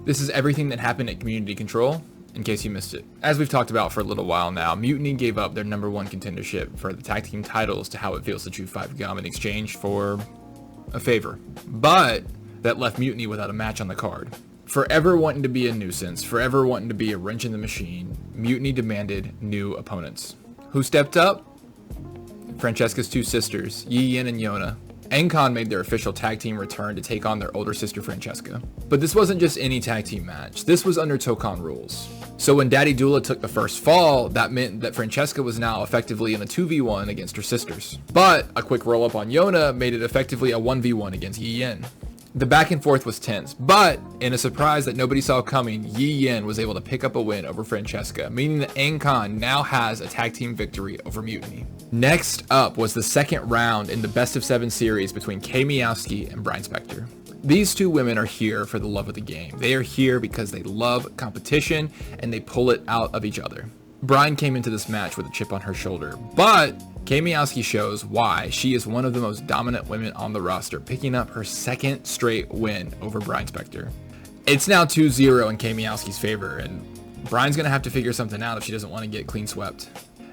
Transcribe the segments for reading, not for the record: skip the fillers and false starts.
This is everything that happened at Community Control, in case you missed it. As we've talked about for a little while now, Mutiny gave up their #1 contendership for the tag team titles to How It Feels to Chew 5 Gum in exchange for a favor. But that left Mutiny without a match on the card. Forever wanting to be a nuisance, forever wanting to be a wrench in the machine, Mutiny demanded new opponents. Who stepped up? Francesca's two sisters, Yi Yin and Yona. Encon made their official tag team return to take on their older sister Francesca. But this wasn't just any tag team match, this was under Tokon rules. So when Daddy Dula took the first fall, that meant that Francesca was now effectively in a 2v1 against her sisters. But a quick roll up on Yona made it effectively a 1v1 against Yi Yin. The back and forth was tense, but in a surprise that nobody saw coming, Yi Yin was able to pick up a win over Francesca, meaning that Encon now has a tag team victory over Mutiny. Next up was the second round in the best of 7 series between Kay Miyowski and Brian Spector. These two women are here for the love of the game. They are here because they love competition and they pull it out of each other. Brian came into this match with a chip on her shoulder, but Kay Miyowski shows why she is one of the most dominant women on the roster, picking up her second straight win over Brian Spector. It's now 2-0 in Kay Miyowski's favor, and Brian's going to have to figure something out if she doesn't want to get clean swept.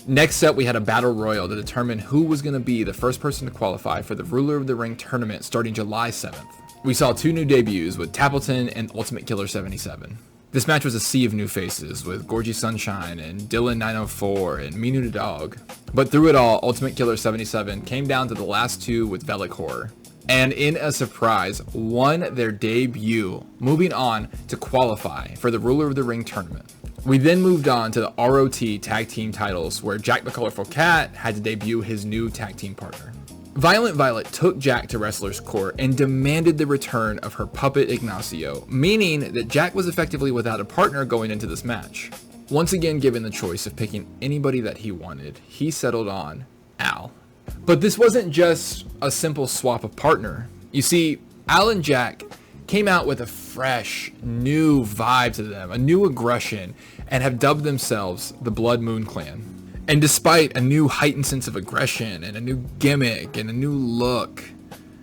Next up, we had a battle royal to determine who was going to be the first person to qualify for the Ruler of the Ring tournament starting July 7th. We saw 2 new debuts with Tappleton and Ultimate Killer 77. This match was a sea of new faces with Gorgie Sunshine and Dylan 904 and Minu the Dog. But through it all, Ultimate Killer 77 came down to the last 2 with Velic Horror. And in a surprise, won their debut, moving on to qualify for the Ruler of the Ring tournament. We then moved on to the ROT tag team titles where Jack the Colorful Cat had to debut his new tag team partner. Violent Violet took Jack to Wrestler's Court and demanded the return of her puppet Ignacio, meaning that Jack was effectively without a partner going into this match. Once again given the choice of picking anybody that he wanted, he settled on Al. But this wasn't just a simple swap of partner. You see, Al and Jack came out with a fresh, new vibe to them, a new aggression, and have dubbed themselves the Blood Moon Clan. And despite a new heightened sense of aggression and a new gimmick and a new look,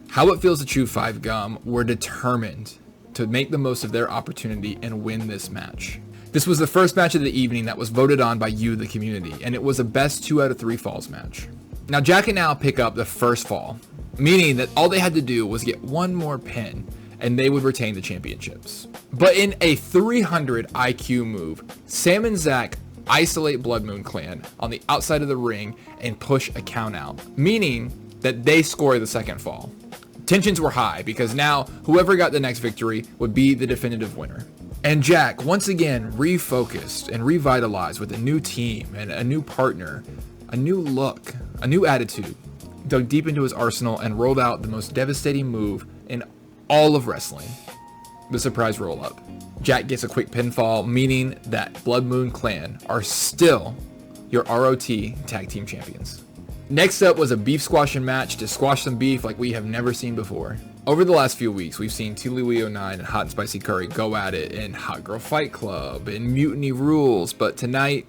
How It Feels to Chew 5 Gum were determined to make the most of their opportunity and win this match. This was the first match of the evening that was voted on by you, the community, and it was a best 2 out of 3 falls match. Now Jack and Al pick up the first fall, meaning that all they had to do was get one more pin and they would retain the championships. But in a 300 IQ move, Sam and Zach isolate Blood Moon Clan on the outside of the ring and push a count out, meaning that they score the second fall. Tensions were high because now whoever got the next victory would be the definitive winner. And Jack, once again, refocused and revitalized with a new team and a new partner, a new look, a new attitude, dug deep into his arsenal and rolled out the most devastating move in all of wrestling, the surprise roll-up. Jack gets a quick pinfall, meaning that Blood Moon Clan are still your ROT tag team champions. Next up was a beef squashing match to squash some beef like we have never seen before. Over the last few weeks, we've seen TLUE09 and Hot and Spicy Curry go at it in Hot Girl Fight Club and Mutiny Rules, but tonight,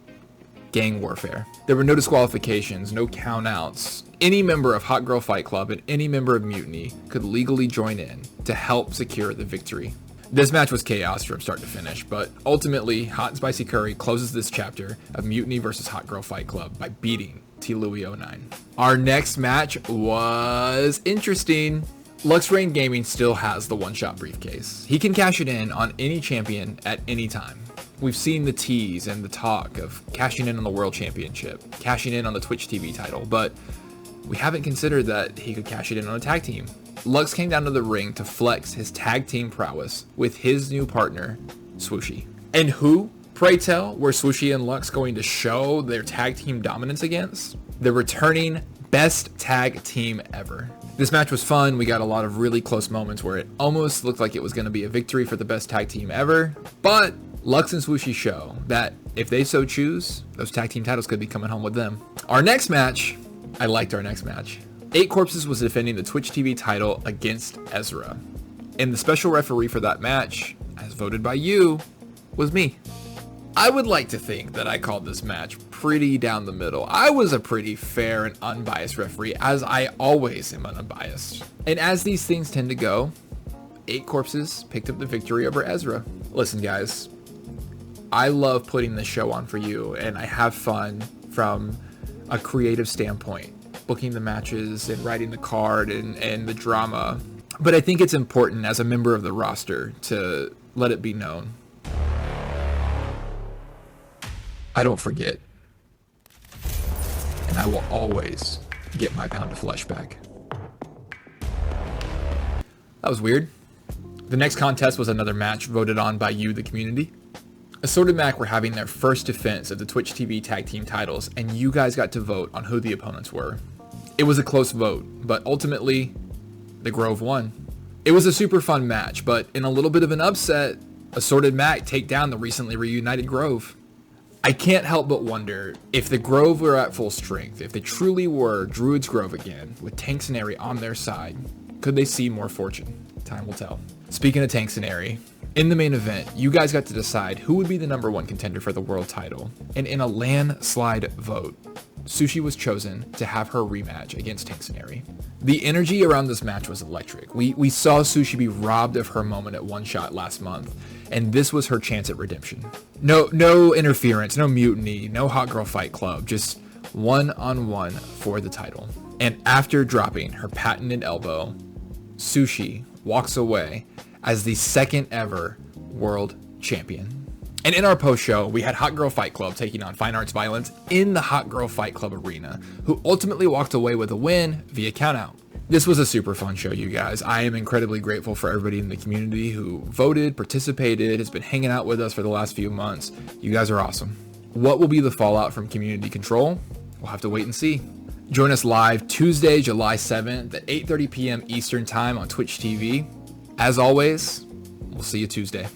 gang warfare. There were no disqualifications, no countouts. Any member of Hot Girl Fight Club and any member of Mutiny could legally join in to help secure the victory. This match was chaos from start to finish, but ultimately, Hot and Spicy Curry closes this chapter of Mutiny vs. Hot Girl Fight Club by beating TLUE09. Our next match was interesting. Lux Rain Gaming still has the one-shot briefcase. He can cash it in on any champion at any time. We've seen the tease and the talk of cashing in on the World Championship, cashing in on the Twitch TV title, but we haven't considered that he could cash it in on a tag team. Lux came down to the ring to flex his tag team prowess with his new partner, Swooshy. And who, pray tell, were Swooshy and Lux going to show their tag team dominance against? The returning best tag team ever. This match was fun. We got a lot of really close moments where it almost looked like it was going to be a victory for the best tag team ever, but Lux and Swooshy show that if they so choose, those tag team titles could be coming home with them. Our next match, I liked our next match. 8 Corpses was defending the Twitch TV title against Ezra. And the special referee for that match, as voted by you, was me. I would like to think that I called this match pretty down the middle. I was a pretty fair and unbiased referee, as I always am unbiased. And as these things tend to go, 8 Corpses picked up the victory over Ezra. Listen, guys, I love putting this show on for you, and I have fun from a creative standpoint, booking the matches and writing the card and the drama. But I think it's important as a member of the roster to let it be known. I don't forget. And I will always get my pound of flesh back. That was weird. The next contest was another match voted on by you, the community. Assorted Mac were having their first defense of the Twitch TV tag team titles, and you guys got to vote on who the opponents were. It was a close vote, but ultimately, the Grove won. It was a super fun match, but in a little bit of an upset, Assorted Mac take down the recently reunited Grove. I can't help but wonder if the Grove were at full strength, if they truly were Druid's Grove again, with Tanksanary on their side, could they see more fortune? Time will tell. Speaking of Tanksanary, in the main event, you guys got to decide who would be the number one contender for the world title, and in a landslide vote, Sushi was chosen to have her rematch against Tanksanary. The energy around this match was electric. We saw Sushi be robbed of her moment at One Shot last month, and this was her chance at redemption. No interference, no mutiny, no Hot Girl Fight Club, just one-on-one for the title. And after dropping her patented elbow, Sushi walks away as the second ever world champion. And in our post show, we had Hot Girl Fight Club taking on Fine Arts Violence in the Hot Girl Fight Club arena, who ultimately walked away with a win via countout. This was a super fun show, you guys. I am incredibly grateful for everybody in the community who voted, participated, has been hanging out with us for the last few months. You guys are awesome. What will be the fallout from community control? We'll have to wait and see. Join us live Tuesday, July 7th at 8:30 p.m. Eastern Time on Twitch TV. As always, we'll see you Tuesday.